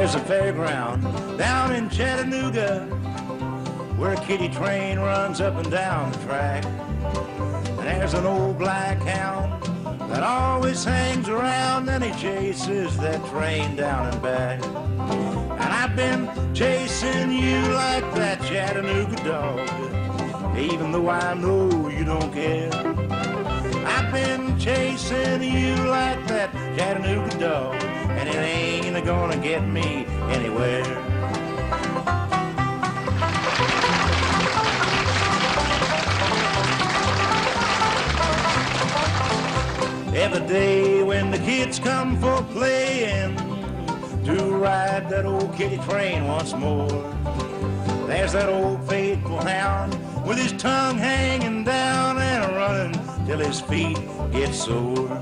There's a fairground down in Chattanooga where a kiddie train runs up and down the track. And there's an old black hound that always hangs around, and he chases that train down and back. And I've been chasing you like that Chattanooga dog, even though I know you don't care. I've been chasing you like that Chattanooga dog, and it ain't gonna get me anywhere. Every day when the kids come for playing to ride that old kiddie train once more, there's that old faithful hound with his tongue hanging down and running till his feet get sore.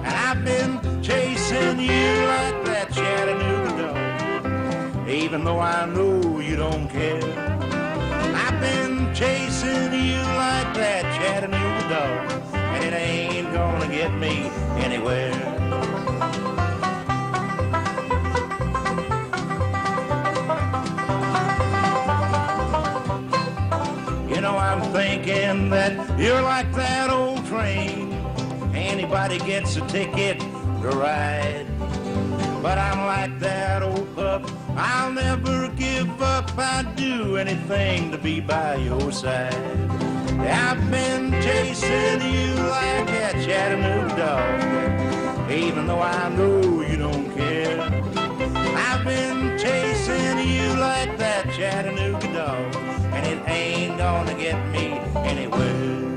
And I've been chasing you like that Chattanooga dog, even though I know you don't care. I've been chasing you like that Chattanooga dog, and it ain't gonna get me anywhere. You know, I'm thinking that you're like that old train, anybody gets a ticket to ride. But I'm like that old pup, I'll never give up, I'd do anything to be by your side. I've been chasing you like that Chattanooga dog, even though I know you don't care. I've been chasing you like that Chattanooga dog, and it ain't gonna get me anywhere.